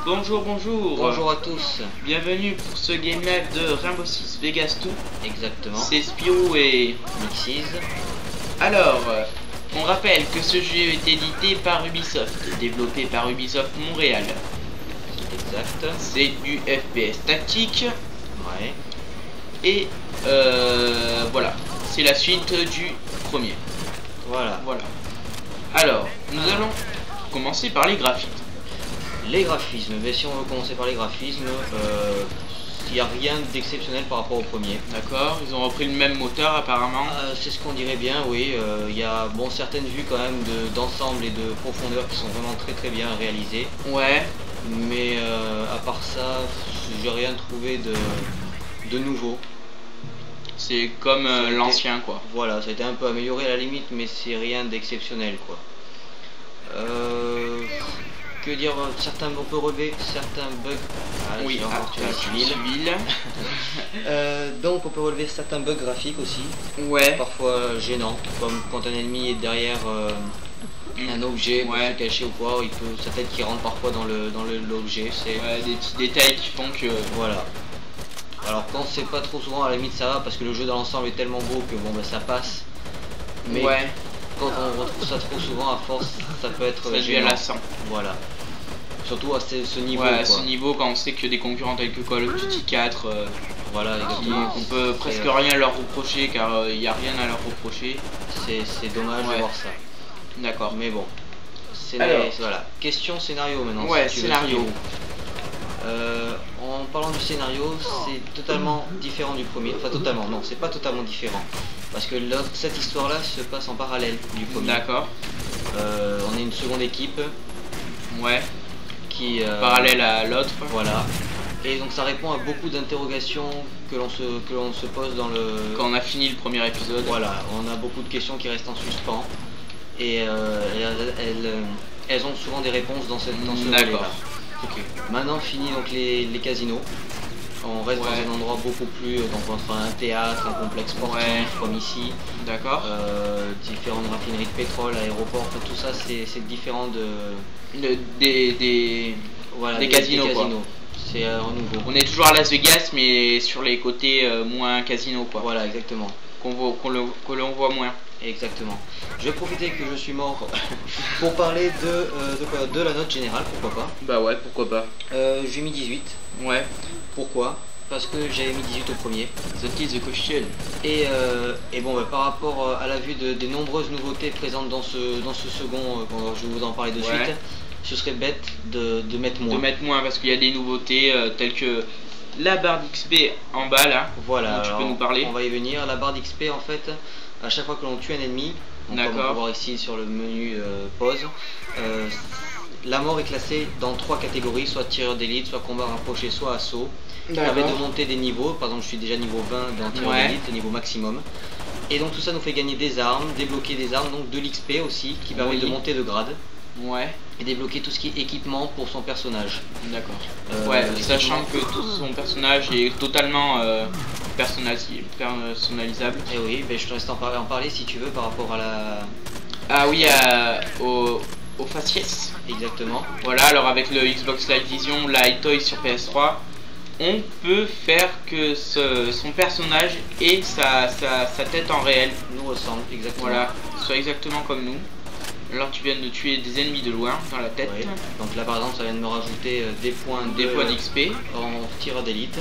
Bonjour, bonjour. Bonjour à tous. Bienvenue pour ce game live de Rainbow Six Vegas 2. Exactement. C'est Spirou et Mixies. Alors, on rappelle que ce jeu est édité par Ubisoft, développé par Ubisoft Montréal. Exact. C'est du FPS tactique. Ouais. Et voilà, c'est la suite du premier. Voilà. Alors, nous allons commencer par les graphiques. Les graphismes. Mais si on veut commencer par les graphismes, il n'y a rien d'exceptionnel par rapport au premier. D'accord, ils ont repris le même moteur apparemment. C'est ce qu'on dirait bien, oui. Il y a certaines vues quand même d'ensemble et de profondeur qui sont vraiment très bien réalisées. Ouais. Mais à part ça, j'ai rien trouvé de nouveau. C'est comme l'ancien quoi. Voilà, ça a été un peu amélioré à la limite, mais c'est rien d'exceptionnel quoi. Que dire, on peut relever certains bugs. Oui, civil. Donc on peut relever certains bugs graphiques aussi. Ouais. Parfois gênants, comme quand un ennemi est derrière un objet pour se cacher ou quoi, sa tête qui rentre parfois dans l'objet. C'est des petits détails qui font que. Voilà. Alors quand c'est pas trop souvent, à la limite ça va parce que le jeu dans l'ensemble est tellement beau que ça passe. Mais quand on retrouve ça trop souvent, à force, ça peut être gênant. Lassant. Voilà. Surtout à ce niveau. Ouais, à ce niveau, quand on sait que des concurrents tels que Call of Duty 4, voilà, exactement. On peut presque rien leur reprocher car il n'y a rien à leur reprocher. C'est dommage de voir ça. D'accord. Mais bon. Voilà. Question scénario maintenant. Ouais, si scénario. En parlant du scénario, c'est totalement différent du premier. Enfin totalement, non, c'est pas totalement différent. Parce que cette histoire-là se passe en parallèle du premier. D'accord. On est une seconde équipe. Ouais. Qui parallèle à l'autre. Voilà. Et donc ça répond à beaucoup d'interrogations que l'on se pose dans le. Quand on a fini le premier épisode. Voilà, on a beaucoup de questions qui restent en suspens. Et elles ont souvent des réponses dans ce volet-là. Ok. Maintenant fini donc les casinos. On reste dans un endroit beaucoup plus entre un théâtre, un complexe sportif comme ici. D'accord. Différentes raffineries de pétrole, aéroports, tout ça c'est différent des casinos. C'est nouveau. On est toujours à Las Vegas mais sur les côtés moins casino quoi. Voilà exactement. Que l'on voit moins. Exactement. Je vais profiter que je suis mort pour parler de la note générale, pourquoi pas. Bah ouais, pourquoi pas. J'ai mis 18. Ouais. Pourquoi? Parce que j'avais mis 18 au premier. The is the question. Et bon, par rapport à la vue des nombreuses nouveautés présentes dans ce second, je vais vous en parler de suite, ce serait bête de mettre moins. De mettre moins parce qu'il y a des nouveautés telles que la barre d'XP en bas là. Voilà, tu peux nous parler. On va y venir. La barre d'XP en fait, à chaque fois que l'on tue un ennemi, comme on peut voir ici sur le menu pause, la mort est classée dans 3 catégories, soit tireur d'élite, soit combat rapproché, soit assaut. Qui permet de monter des niveaux. Par exemple, je suis déjà niveau 20 dans tireur d'élite, niveau maximum. Et donc tout ça nous fait gagner des armes, débloquer des armes, donc de l'XP aussi, qui permet de monter de grade. Ouais. Et débloquer tout ce qui est équipement pour son personnage. D'accord. Sachant que tout son personnage est totalement personnalisable. Et oui, je te laisse en parler si tu veux par rapport à la. Ah oui, au faciès. Exactement. Voilà, alors avec le Xbox Live Vision, la iToy sur PS3, on peut faire que son personnage et sa tête en réel nous ressemble exactement. Voilà, soit exactement comme nous. Alors tu viens de tuer des ennemis de loin dans la tête. Oui. Donc là par exemple ça vient de me rajouter des points d'XP en tireur d'élite.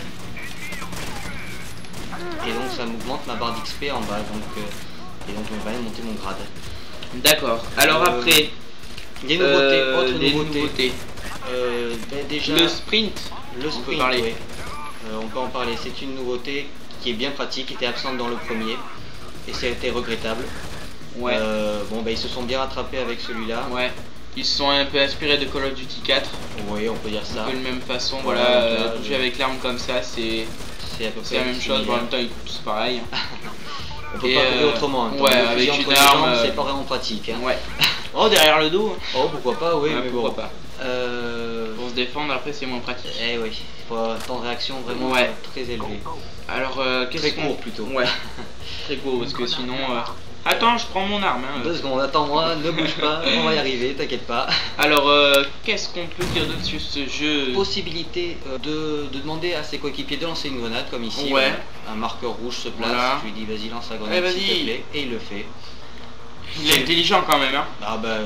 Et donc ça m'augmente ma barre d'XP en bas. Et donc on va monter mon grade. D'accord. Alors après des nouveautés, autres nouveautés. Déjà le sprint. On peut parler. On peut en parler. C'est une nouveauté qui est bien pratique, qui était absente dans le premier. Et ça a été regrettable. Ouais. Ils se sont bien rattrapés avec celui-là. Ouais. Ils se sont un peu inspirés de Call of Duty 4. Oui, on peut dire ça. Un peu de même façon. Voilà, bouger avec l'arme comme ça, c'est la même chose. En même temps, c'est pareil. On peut pas trouver autrement. Avec une arme, c'est pas vraiment pratique. Ouais. Oh, derrière le dos. Oh, pourquoi pas, oui, mais pourquoi pas. Pour se défendre, après, c'est moins pratique. Eh oui, il faut un temps de réaction vraiment très élevé. Alors, très court plutôt. Ouais. Très court parce que sinon. Attends, je prends mon arme. 2 secondes, attends-moi, ne bouge pas, on va y arriver, t'inquiète pas. Alors, qu'est-ce qu'on peut dire d'autre sur ce jeu? Possibilité de demander à ses coéquipiers de lancer une grenade, comme ici. Ouais. Un marqueur rouge se place, Voilà. tu lui dis vas-y, lance la grenade s'il te plaît, et il le fait. Il est intelligent quand même, hein. Ah bah,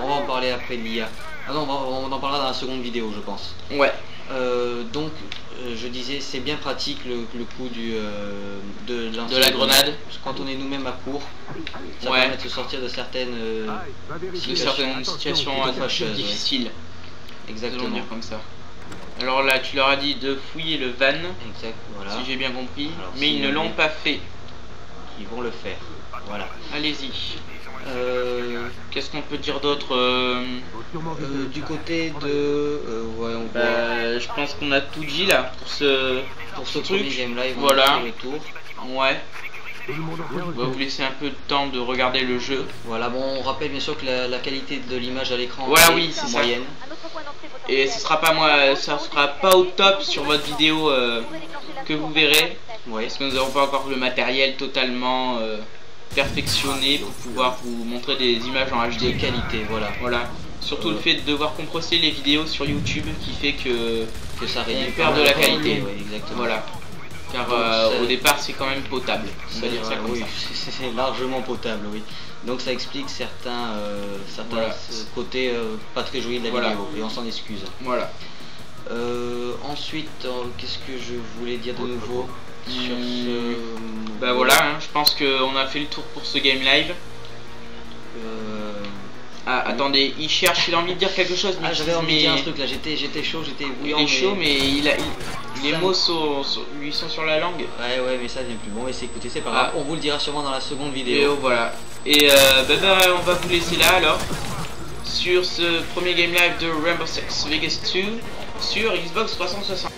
on va en parler après de l'IA. Ah non, on en parlera dans la seconde vidéo, je pense. Ouais. Donc, je disais, c'est bien pratique le coup de la grenade. Parce que quand on est nous-mêmes à court, ça Ouais. permet de se sortir de certaines situations plutôt fâcheuses, difficiles. Exactement. Dire comme ça. Alors là, tu leur as dit de fouiller le van, Exact, voilà. si j'ai bien compris, Alors, mais si ils ne l'ont pas fait. Ils vont le faire. Voilà. Allez-y. Qu'est-ce qu'on peut dire d'autre? Du côté de... ouais, on voit... Je pense qu'on a tout dit là pour ce premier truc. game live, Voilà. on a fait le tour. Ouais. On va vous laisser un peu de temps de regarder le jeu. Voilà, bon, on rappelle bien sûr que la qualité de l'image à l'écran Voilà, est oui, c'est ça. moyenne. Et ce sera pas au top sur votre vidéo que vous verrez. Ouais. Parce que nous n'avons pas encore le matériel totalement perfectionné pour pouvoir vous montrer des images en HD. De qualité, voilà. Voilà. Surtout le fait de devoir compresser les vidéos sur YouTube qui fait que ça réduit on perd de la qualité. Ouais, exactement. Voilà. Car au départ c'est quand même potable. On va dire ça comme oui, ça. c'est largement potable, oui. Donc ça explique certains Voilà. côtés pas très jolis de la Voilà. vidéo et on s'en excuse. Voilà. Ensuite, qu'est-ce que je voulais dire de nouveau sur ce... Bah voilà, hein, je pense qu'on a fait le tour pour ce game live. Ah, attendez, il cherche, il a envie de dire quelque chose. Ah, j'avais envie de dire un truc là, j'étais chaud, j'étais bouillant. Il est chaud, mais les mots lui sont sur la langue. Ouais, mais ça vient plus. Bon, mais écoutez, c'est pas grave. On vous le dira sûrement dans la seconde vidéo. Et voilà. Et on va vous laisser là alors. Sur ce premier game live de Rainbow Six Vegas 2 sur Xbox 360.